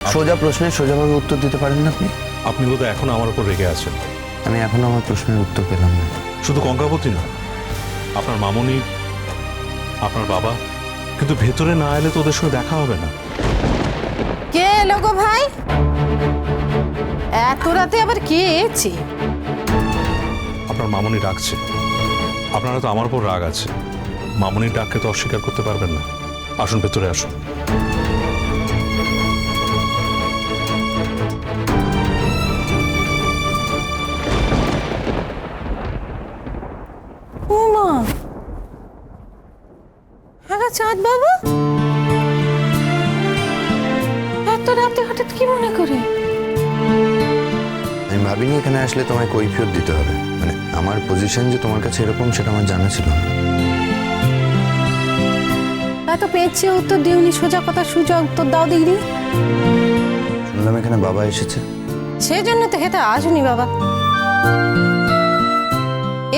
সোজা প্রশ্নের সোজাভাবে উত্তর দিতে পারেন না আপনি? আপনি বোধহয় এখন আমার উপর রেগে আছেন। আমি এখনো আমার প্রশ্নের উত্তর পেলাম না। শুধু কঙ্কাবতী না, আপনার মামনি, আপনার বাবা, কিন্তু ভেতরে না এলে তো ওদের সঙ্গে দেখা হবে না। কে এলো গো ভাই? এত রাতে আবার কে এসেছে? আপনার মামনি ডাকছে। আপনারা তো আমার উপর রাগ আছে, মামনির ডাককে তো অস্বীকার করতে পারবেন না। আসুন, ভেতরে আসুন। উমা, হ্যাঁ চাঁদ বাবা, এত রাতে হঠাৎ কি মনে করে? আমি ভাবিনি এখানে আসলে তোমায় কৈফিয়ত দিতে হবে, মানে আমার পজিশন যে তোমার কাছে এরকম সেটা আমার জানা ছিল না। এত পেয়েছে উত্তর দিওনি, সোজা কথা সোজা উত্তর দাও দিদি। শুনলাম এখানে বাবা এসেছে। সেজন্য তো হেতে আসুনি বাবা,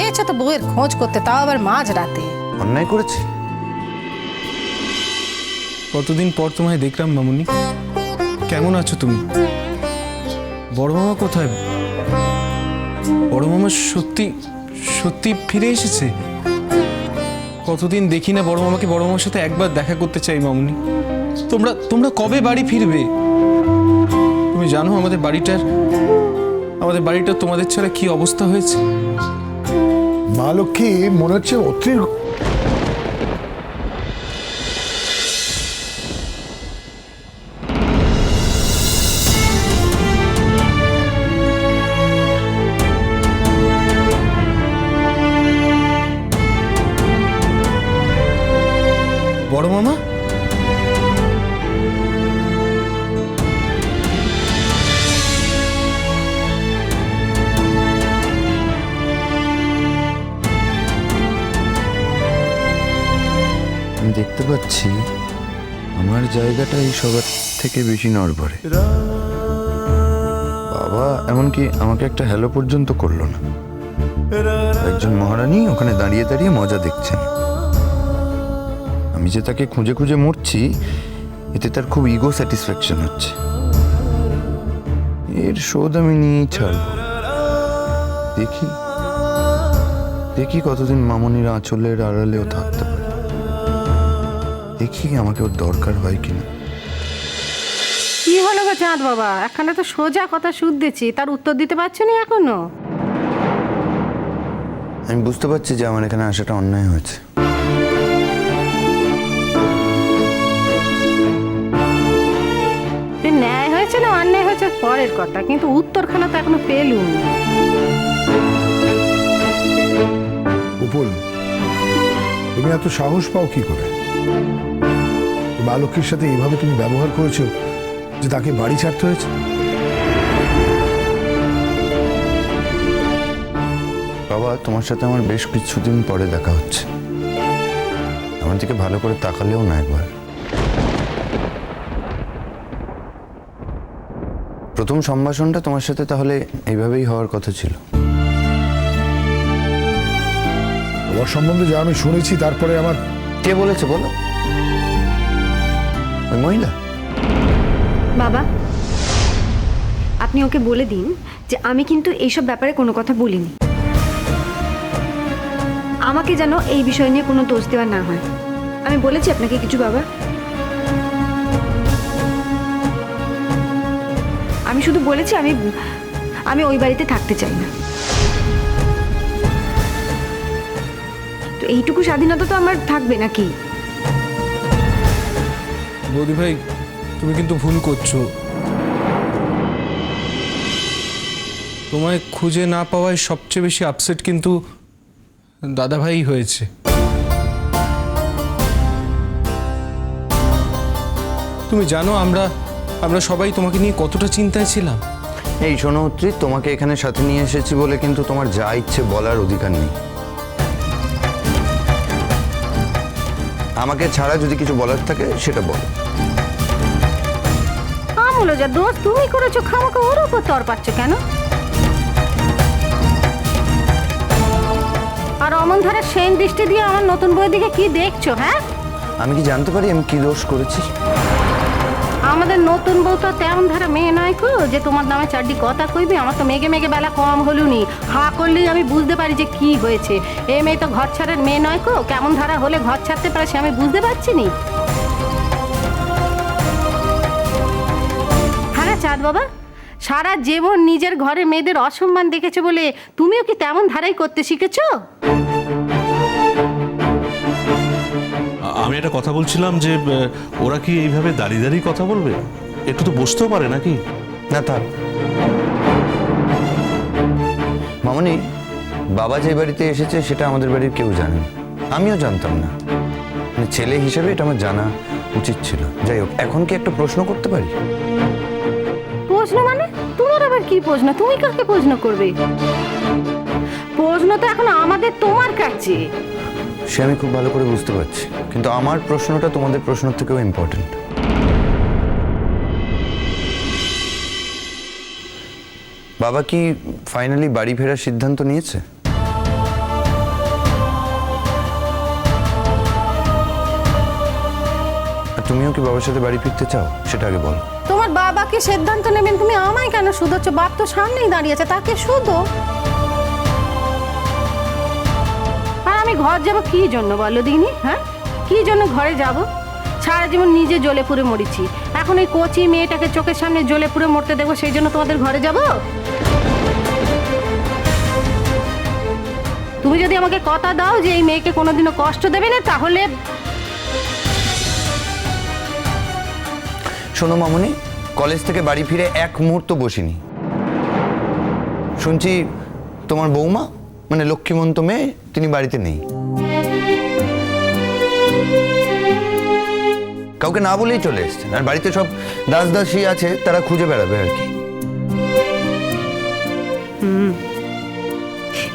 এসে তো বউয়ের খোঁজ করতে, তাও আবার মাঝ রাতে। অন্যায় করেছি? কতদিন পর তোমায় দেখলাম মামুনি, কেমন আছো তুমি? বড় মামা কোথায়? বড় মামা সত্যি সত্যি ফিরে এসেছে? কতদিন দেখি না বড় মামাকে। বড় মামার সাথে একবার দেখা করতে চাই মামুনি। তোমরা কবে বাড়ি ফিরবে? তুমি জানো আমাদের বাড়িটার তোমাদের ছাড়া কি অবস্থা হয়েছে? মা লক্ষ্মী মনে হচ্ছে অতিরিক্ত। বড় মামা? আমি দেখতে পাচ্ছি আমার জায়গাটা এই সবার থেকে বেশি নড়বড়ে। বাবা এমনকি আমাকে একটা হ্যালো পর্যন্ত করলো না। একজন মহারানী ওখানে দাঁড়িয়ে দাঁড়িয়ে মজা দেখছেন। আমি যে তাকে খুঁজে খুঁজে মরছি, এতে তার খুব ইগো স্যাটিসফ্যাকশন হচ্ছে। এর শোধ আমি নিয়েই ছাড়ব। দেখি দেখি কতদিন মামনির আঁচলের আড়ালেও থাকতে পারে। দেখি আমাকে ওর দরকার হয় কিনা। কি হলো গো চাঁদ বাবা, এখানে তো সোজা কথা শুনতেছি, তার উত্তর দিতে পারছো না এখনো? আমি বুঝতে পারছি যে আমার এখানে আসাটা অন্যায় হয়েছে। ন্যায় হয়েছে না অন্যায় হয়েছে পরের কথা, কিন্তু উত্তরখানা তো এখনো পেলুম। উপল, তুমি এত সাহস পাও কি করে? মা লক্ষ্মীর সাথে এইভাবে তুমি ব্যবহার করেছো যে তাকে বাড়ি ছাড়তে হয়েছে। বাবা, তোমার সাথে আমার বেশ কিছুদিন পরে দেখা হচ্ছে। আমার দিকে ভালো করে তাকালেও না একবার। প্রথম সম্ভাষণটা তোমার সাথে তাহলে এইভাবেই হওয়ার কথা ছিল। তোমার সম্বন্ধে যা আমি শুনেছি, তারপরে আমার। কে বলেছে বলো? ওই মহিলা? বাবা, আপনি ওকে বলে দিন যে আমি কিন্তু এইসব ব্যাপারে কোনো কথা বলিনি। আমাকে যেন এই বিষয় নিয়ে কোনো দোষ দেওয়া না হয়। আমি বলেছি আপনাকে কিছু বাবা? আমি শুধু বলেছি আমি ওই বাড়িতে থাকতে চাই না। তো এইটুকু স্বাধীনতা তো আমার থাকবে নাকি? বৌদি ভাই, তুমি কিন্তু ভুল করছো। তোমায় খুঁজে না পাওয়ায় সবচেয়ে বেশি আপসেট কিন্তু দাদাভাই হয়েছে। তুমি জানো আমরা সবাই তোমাকে নিয়ে কতটা চিন্তায় ছিলাম। এই শোনো উত্তরি, তোমাকে এখানে সাথে নিয়ে এসেছি বলে কিন্তু তোমার যা ইচ্ছে বলার অধিকার নেই। আমাকে ছাড়া যদি কিছু বলার থাকে সেটা বলো। আমলো যা দোষ তুমি করেছো, খামাকে ওর উপর তর পাচ্ছ কেন? আর অমন ধারে সেন দৃষ্টি দিয়ে আমার নতুন বইয়ের দিকে কি দেখছো? হ্যাঁ, আমি কি জানতে পারি আমি কি দোষ করেছি? আমাদের নতুন বউ তো তেমন ধারা মেয়ে নয় কো যে তোমার নামে চারটি কথা কইবি। আমার তো মেঘে মেঘে বেলা কম হলুনি, হা করলেই আমি বুঝতে পারি যে কি হয়েছে। এ মেয়ে তো ঘর ছাড়ার মেয়ে নয় কো, কেমন ধারা হলে ঘর ছাড়তে পারে সে আমি বুঝতে পারছি নি। হ্যাঁ চাঁদ বাবা, সারা জীবন নিজের ঘরে মেয়েদের অসম্মান দেখেছো বলে তুমিও কি তেমন ধারাই করতে শিখেছো? আমি একটা কথা বলছিলাম যে ওরা কি এইভাবে দাঁড়িয়ে দাঁড়িয়ে কথা বলবে? একটু তো বসতেও পারে নাকি? না থাক মামনি, বাবা যে বাড়িতে এসেছে সেটা আমাদের বাড়ির কেউ জানে না, আমিও জানতাম না। মানে ছেলে হিসেবে এটা আমার জানা উচিত ছিল। যাই হোক, এখন কি একটা প্রশ্ন করতে পারি? প্রশ্ন মানে? তোমার আবার কি প্রশ্ন? তুমি কাকে প্রশ্ন করবে? প্রশ্ন তো এখন আমাদের তোমার কাছে। সে আমি খুব ভালো করে বুঝতে পারছি, কিন্তু আমার প্রশ্নটা তোমাদের প্রশ্নের থেকেও ইম্পর্টেন্ট। বাবা কি ফাইনালি বাড়ি ফেরার সিদ্ধান্ত নিয়েছে? আর তুমিও কি বাবার সাথে বাড়ি ফিরতে চাও সেটা আগে বলো। তোমার বাবাকে সিদ্ধান্ত নেবেন, তুমি আমায় কেন শুধোচ্ছ? বাপ তো সামনেই দাঁড়িয়েছে, তাকে শুধো। আর আমি ঘর যাব কি জন্য বলো দিনি? হ্যাঁ, কি জন্য ঘরে যাব? সারা জীবন নিজে জ্বলে পুড়ে মরেছি, এখন এই কচি মেয়েটাকে চোখের সামনে জ্বলে পুড়ে মরতে দেবো সেই জন্য তোমাদের ঘরে যাব? তুমি যদি আমাকে কথা দাও যে এই মেয়েকে কোনোদিনও কষ্ট দেবে না, তাহলে শোনো মামনি, কলেজ থেকে বাড়ি ফিরে এক মুহূর্ত বসিনি। শুনছি তোমার বৌমা মানে লক্ষ্মীমন্ত মেয়ে, তিনি বাড়িতে নেই। কাউকে না বলেই চলে এসছে, আর বাড়িতে সব দাস দাসী আছে, তারা খুঁজে বেড়াবে আর কি।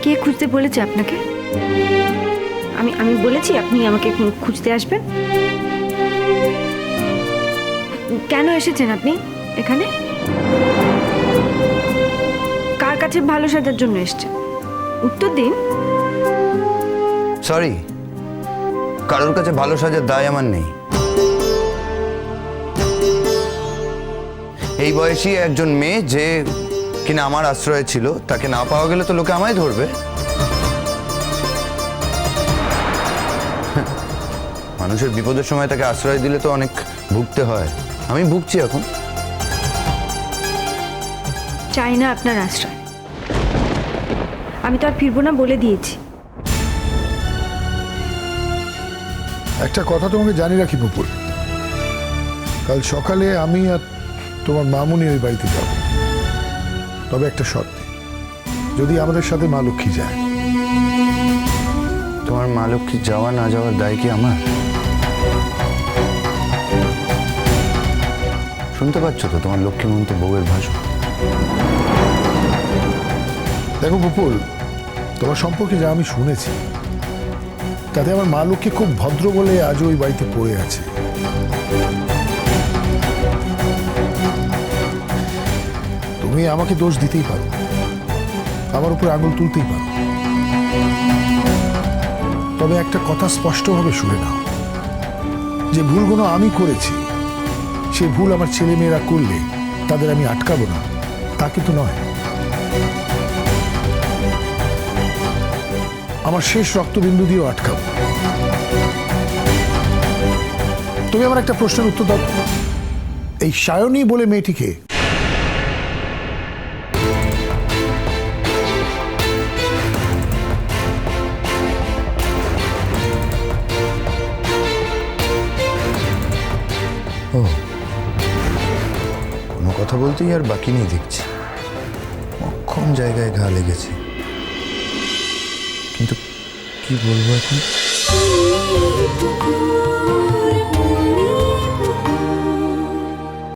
কে খুঁজতে বলেছে আপনাকে? আমি বলেছি আপনি আমাকে খুঁজতে আসবেন? কেন এসেছেন আপনি এখানে? কার কাছে ভালো সাজার জন্য এসেছেন? উত্তর দিন। সরি, কারোর কাছে ভালো সাজার দায় আমার নেই। এই বয়সী একজন মেয়ে যে কিনা আমার আশ্রয়ে ছিল, তাকে না পাওয়া গেলে তো লোকে আমায় ধরবে। মানুষের বিপদের সময় তাকে আশ্রয় দিলে তো অনেক ভুগতে হয়, আমি ভুগছি এখন। চাই না আপনার আশ্রয়, আমি তো আর ফিরবো না বলে দিয়েছি। একটা কথা তোমাকে জানিয়ে রাখি নুপুর, কাল সকালে আমি আর তোমার মামুনি ওই বাড়িতে যাব, তবে একটা শর্তে, যদি আমাদের সাথে মা লক্ষ্মী যায়। তোমার মা লক্ষ্মী যাওয়া না যাওয়ার দায় কি আমার? শুনতে পাচ্ছ তো তোমার লক্ষ্মীমন্ত বউয়ের ভাষণ? দেখো গোপুল, তোমার সম্পর্কে যা আমি শুনেছি তাতে আমার মা লক্ষ্মী খুব ভদ্র বলে আজও ওই বাড়িতে পড়ে আছে। তুমি আমাকে দোষ দিতেই পারো, আমার উপর আঙুল তুলতেই পারো, তবে একটা কথা স্পষ্টভাবে শুনে নাও, যে ভুলগুলো আমি করেছি সে ভুল আমার ছেলে মেয়েরা করলে তাদের আমি আটকাবো না, তা কিন্তু নয়। আমার শেষ রক্তবিন্দু দিয়েও আটকাবো। তুমি আমার একটা প্রশ্নের উত্তর দাও, এই সায়নী বলে মেয়েটিকে? ও, কোনো কথা বলতেই আর বাকি নেই দেখছি, অক্ষম জায়গায় ঘা লেগেছে, কিন্তু কি বলবো এখন?